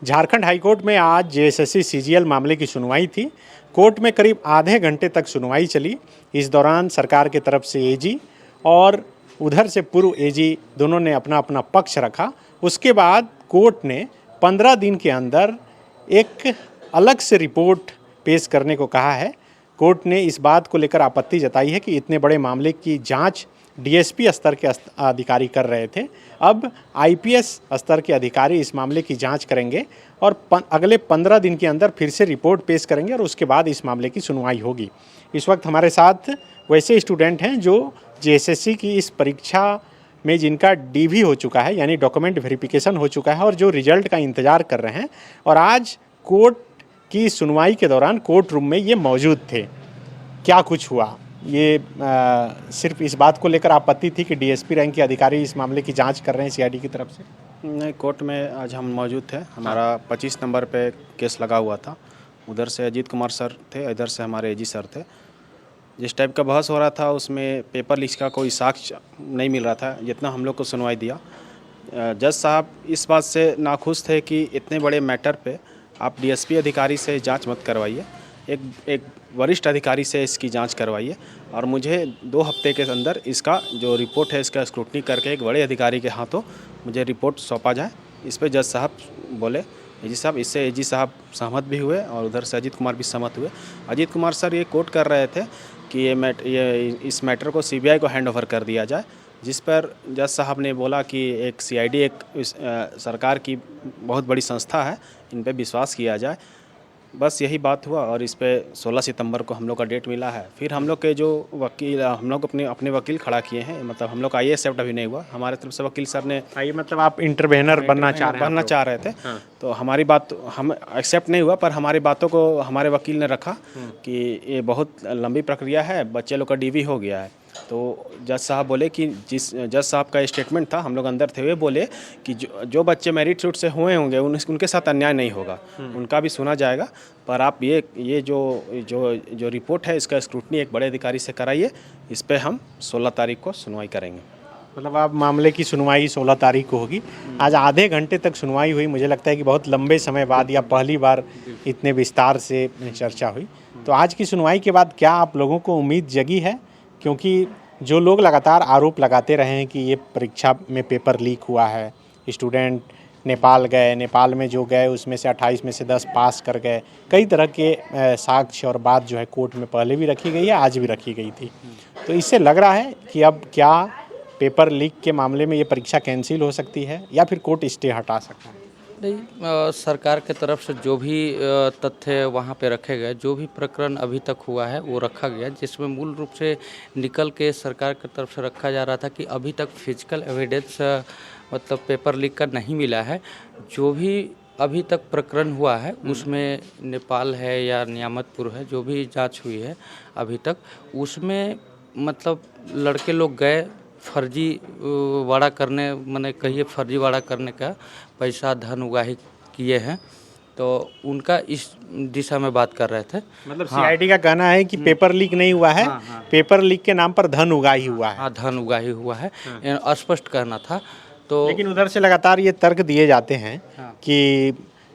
Jharkhand high court में आज JSSC CGL मामले की सुनवाई थी। कोर्ट में करीब आधे घंटे तक सुनवाई चली। इस दौरान सरकार की तरफ से एजी और उधर से पूर्व एजी दोनों ने अपना अपना पक्ष रखा। उसके बाद कोर्ट ने 15 दिन के अंदर एक अलग से रिपोर्ट पेश करने को कहा है। कोर्ट ने इस बात को लेकर आपत्ति जताई है कि इतने बड़े मामले की जांच डीएसपी स्तर के अधिकारी कर रहे थे। अब आईपीएस स्तर के अधिकारी इस मामले की जांच करेंगे और अगले 15 दिन के अंदर फिर से रिपोर्ट पेश करेंगे और उसके बाद इस मामले की सुनवाई होगी। इस वक्त हमारे साथ वैसे स्टूडेंट हैं जो जेएसएससी की इस परीक्षा में जिनका डीवी हो चुका है, यानी डॉक्यूमेंट वेरिफिकेशन हो चुका है, और जो रिजल्ट का इंतज़ार कर रहे हैं और आज कोर्ट की सुनवाई के दौरान कोर्ट रूम में ये मौजूद थे। क्या कुछ हुआ, ये सिर्फ इस बात को लेकर आपत्ति थी कि डीएसपी रैंक के अधिकारी इस मामले की जांच कर रहे हैं सीआईडी की तरफ से? नहीं, कोर्ट में आज हम मौजूद थे। हमारा 25 नंबर पे केस लगा हुआ था। उधर से अजीत कुमार सर थे, इधर से हमारे एजी सर थे। जिस टाइप का बहस हो रहा था उसमें पेपर लीक का कोई साक्ष्य नहीं मिल रहा था जितना हम लोग को सुनवाई दिया। जज साहब इस बात से नाखुश थे कि इतने बड़े मैटर पे आप डीएसपी अधिकारी से जांच मत करवाइए, एक वरिष्ठ अधिकारी से इसकी जांच करवाइए और मुझे 2 हफ्ते के अंदर इसका जो रिपोर्ट है इसका स्क्रूटनी करके एक बड़े अधिकारी के हाथों मुझे रिपोर्ट सौंपा जाए। इस पे जज साहब बोले, एजी साहब, इससे एजी साहब सहमत भी हुए और उधर से अजीत कुमार भी सहमत हुए। अजीत कुमार सर ये कोर्ट कर रहे थे कि इस मैटर को सीबीआई को हैंड ओवर कर दिया जाए, जिस पर जज साहब ने बोला कि एक सीआईडी सरकार की बहुत बड़ी संस्था है, इन पे विश्वास किया जाए। बस यही बात हुआ और इस पे 16 सितंबर को हम लोग का डेट मिला है। फिर हम लोग के जो वकील, हम लोग अपने वकील खड़ा किए हैं, मतलब हम लोग का आईए एक्सेप्ट अभी नहीं हुआ। हमारे तरफ से वकील सर ने मतलब आप इंटरवेनर बनना चाह रहे थे। हाँ। तो हमारी बात हम एक्सेप्ट नहीं हुआ, पर हमारी बातों को हमारे वकील ने रखा कि ये बहुत लंबी प्रक्रिया है, बच्चे लोग का डीवी हो गया है। तो जज साहब बोले कि जिस जज साहब का स्टेटमेंट था, हम लोग अंदर थे, वे बोले कि जो बच्चे मेरिट रूट से हुए होंगे उनके साथ अन्याय नहीं होगा, उनका भी सुना जाएगा। पर आप ये जो रिपोर्ट है इसका स्क्रूटनी एक बड़े अधिकारी से कराइए। इस पे हम 16 तारीख को सुनवाई करेंगे। मतलब आप मामले की सुनवाई 16 तारीख को होगी। आज आधे घंटे तक सुनवाई हुई। मुझे लगता है कि बहुत लंबे समय बाद या पहली बार इतने विस्तार से चर्चा हुई। तो आज की सुनवाई के बाद क्या आप लोगों को उम्मीद जगी है? क्योंकि जो लोग लगातार आरोप लगाते रहे हैं कि ये परीक्षा में पेपर लीक हुआ है, स्टूडेंट नेपाल गए, नेपाल में जो गए उसमें से 28 में से 10 पास कर गए, कई तरह के साक्ष्य और बात जो है कोर्ट में पहले भी रखी गई है, आज भी रखी गई थी। तो इससे लग रहा है कि अब क्या पेपर लीक के मामले में ये परीक्षा कैंसिल हो सकती है या फिर कोर्ट स्टे हटा सकता है? नहीं, सरकार के तरफ से जो भी तथ्य वहाँ पे रखे गए, जो भी प्रकरण अभी तक हुआ है वो रखा गया, जिसमें मूल रूप से निकल के सरकार की तरफ से रखा जा रहा था कि अभी तक फिजिकल एविडेंस मतलब पेपर लीक का नहीं मिला है। जो भी अभी तक प्रकरण हुआ है उसमें नेपाल है या नियामतपुर है, जो भी जांच हुई है अभी तक, उसमें मतलब लड़के लोग गए फर्जी वाड़ा करने, मैंने कहिए फर्जी वाड़ा करने का पैसा धन उगाही किए हैं। तो उनका इस दिशा में बात कर रहे थे। मतलब सीआईडी का कहना है कि पेपर लीक नहीं हुआ है, पेपर लीक के नाम पर धन उगाही हुआ है। हाँ, धन उगाही हुआ है, स्पष्ट कहना था। तो लेकिन उधर से लगातार ये तर्क दिए जाते हैं कि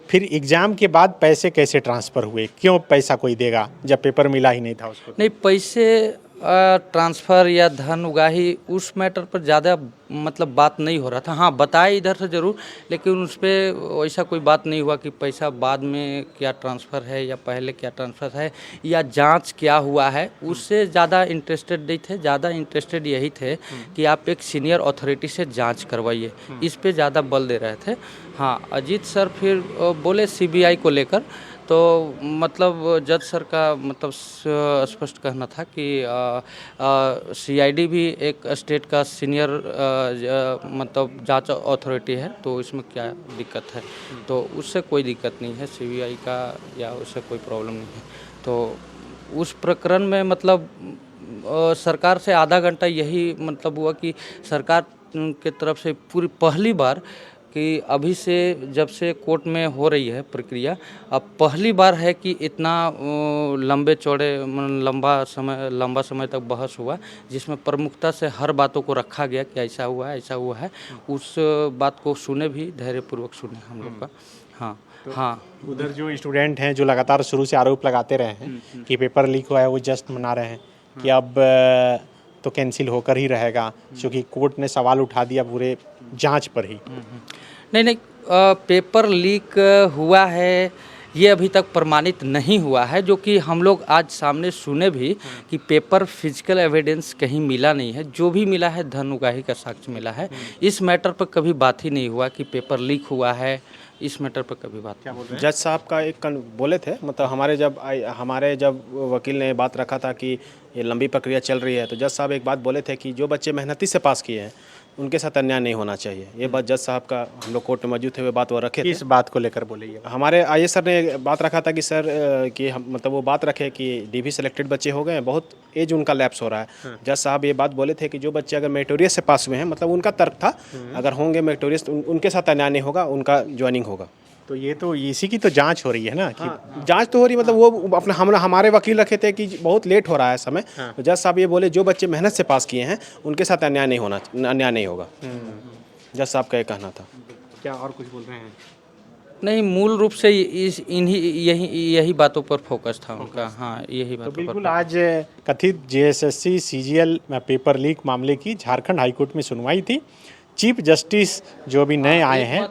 फिर एग्जाम के बाद पैसे कैसे ट्रांसफ़र हुए, क्यों पैसा कोई देगा जब पेपर मिला ही नहीं था उसको? नहीं, पैसे ट्रांसफ़र या धन उगाही उस मैटर पर ज़्यादा मतलब बात नहीं हो रहा था। हाँ, बताया इधर से ज़रूर, लेकिन उस पर वैसा कोई बात नहीं हुआ कि पैसा बाद में क्या ट्रांसफ़र है या पहले क्या ट्रांसफ़र है या जांच क्या हुआ है, उससे ज़्यादा इंटरेस्टेड नहीं थे। ज़्यादा इंटरेस्टेड यही थे कि आप एक सीनियर अथॉरिटी से जांच करवाइए, इस पे ज़्यादा बल दे रहे थे। हाँ, अजीत सर फिर बोले सीबीआई को लेकर, तो मतलब जज सर का मतलब स्पष्ट कहना था कि सीआईडी भी एक स्टेट का सीनियर मतलब जांच अथॉरिटी है, तो इसमें क्या दिक्कत है? तो उससे कोई दिक्कत नहीं है, सीबीआई का या उससे कोई प्रॉब्लम नहीं है। तो उस प्रकरण में मतलब सरकार से आधा घंटा यही मतलब हुआ कि सरकार के तरफ से पूरी पहली बार कि अभी से जब से कोर्ट में हो रही है प्रक्रिया, अब पहली बार है कि इतना लंबे चौड़े लंबा समय तक बहस हुआ, जिसमें प्रमुखता से हर बातों को रखा गया कि ऐसा हुआ है, ऐसा हुआ है। उस बात को सुने भी, धैर्यपूर्वक सुने हम लोग का। हाँ हाँ उधर जो स्टूडेंट हैं जो लगातार शुरू से आरोप लगाते रहे हैं कि पेपर लीक हुआ है, वो जस्ट मना रहे हैं कि अब तो कैंसिल होकर ही रहेगा, क्योंकि कोर्ट ने सवाल उठा दिया पूरे जांच पर ही। नहीं, पेपर लीक हुआ है ये अभी तक प्रमाणित नहीं हुआ है, जो कि हम लोग आज सामने सुने भी कि पेपर फिजिकल एविडेंस कहीं मिला नहीं है। जो भी मिला है धन उगाही का साक्ष्य मिला है। इस मैटर पर कभी बात ही नहीं हुआ कि पेपर लीक हुआ है, इस मैटर पर कभी बात। क्या बोल रहे हैं? जज साहब का एक बोले थे, मतलब हमारे जब वकील ने बात रखा था कि ये लंबी प्रक्रिया चल रही है, तो जज साहब एक बात बोले थे कि जो बच्चे मेहनती से पास किए हैं उनके साथ अन्याय नहीं होना चाहिए। ये बात जज साहब का, हम लोग कोर्ट में मौजूद थे, वो बात वो रखे थे। इस बात को लेकर बोले ये हमारे आईए सर ने बात रखा था कि सर कि हम मतलब वो बात रखे कि डीवी सेलेक्टेड बच्चे हो गए हैं, बहुत एज उनका लैप्स हो रहा है। जज साहब ये बात बोले थे कि जो बच्चे अगर मेरिटोरियस से पास हुए हैं, मतलब उनका तर्क था अगर होंगे मेरिटोरियस तो उनके साथ अन्याय नहीं होगा, उनका ज्वाइनिंग होगा। तो ये तो इसी की तो जांच हो रही है ना कि जांच तो हो रही, मतलब वो अपना हमारे वकील रखे थे कि बहुत लेट हो रहा है समय। तो जज साहब ये बोले जो बच्चे मेहनत से पास किए हैं उनके साथ अन्याय नहीं होगा। जज साहब का ये कहना था। क्या और कुछ बोल रहे हैं? नहीं, मूल रूप से यही बातों पर फोकस था उनका। हाँ, यही तो बातों बिल्कुल पर। आज कथित जेएसएससी सीजीएल पेपर लीक मामले की झारखंड हाईकोर्ट में सुनवाई थी। चीफ जस्टिस जो अभी नए आए हैं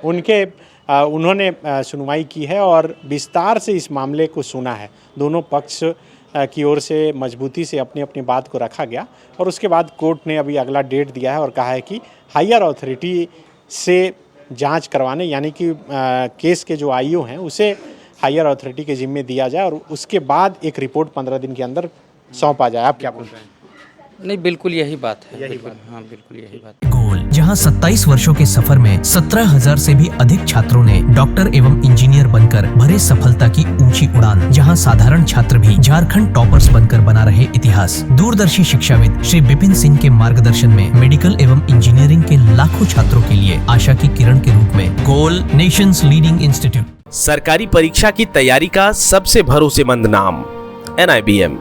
उन्होंने सुनवाई की है और विस्तार से इस मामले को सुना है। दोनों पक्ष की ओर से मजबूती से अपनी अपनी बात को रखा गया और उसके बाद कोर्ट ने अभी अगला डेट दिया है और कहा है कि हायर अथॉरिटी से जांच करवाने, यानी कि केस के जो आईओ हैं उसे हायर अथॉरिटी के जिम्मे दिया जाए और उसके बाद एक रिपोर्ट 15 दिन के अंदर सौंपा जाए। आप क्या बोल रहे हैं? नहीं, बिल्कुल यही बात है। हाँ, बिल्कुल यही बात है। गोल, जहां 27 वर्षों के सफर में 17,000 से भी अधिक छात्रों ने डॉक्टर एवं इंजीनियर बनकर भरे सफलता की ऊंची उड़ान, जहां साधारण छात्र भी झारखंड टॉपर्स बनकर बना रहे इतिहास। दूरदर्शी शिक्षाविद श्री विपिन सिंह के मार्गदर्शन में मेडिकल एवं इंजीनियरिंग के लाखों छात्रों के लिए आशा की किरण के रूप में गोल, नेशंस लीडिंग इंस्टीट्यूट। सरकारी परीक्षा की तैयारी का सबसे भरोसेमंद नाम NIBM।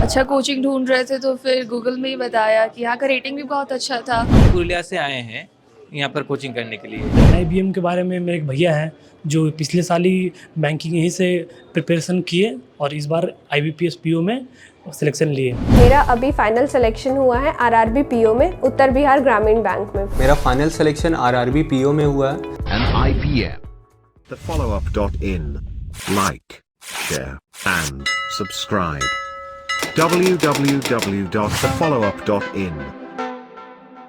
अच्छा कोचिंग ढूंढ रहे थे तो फिर गूगल में ही बताया कि यहाँ का रेटिंग भी बहुत अच्छा था। पुरुलिया से आए हैं यहाँ पर कोचिंग करने के लिए। NIBM के बारे में मेरे एक भैया हैं जो पिछले साल ही बैंकिंग यहीं से प्रिपरेशन किए और इस बार IBPS PO में सिलेक्शन लिए। मेरा अभी फाइनल सिलेक्शन हुआ है RRB PO में, उत्तर बिहार ग्रामीण बैंक में। मेरा फाइनल सिलेक्शन RRB PO में हुआ है। NIBM, thefollowup.in. Like, share and subscribe. www.thefollowup.in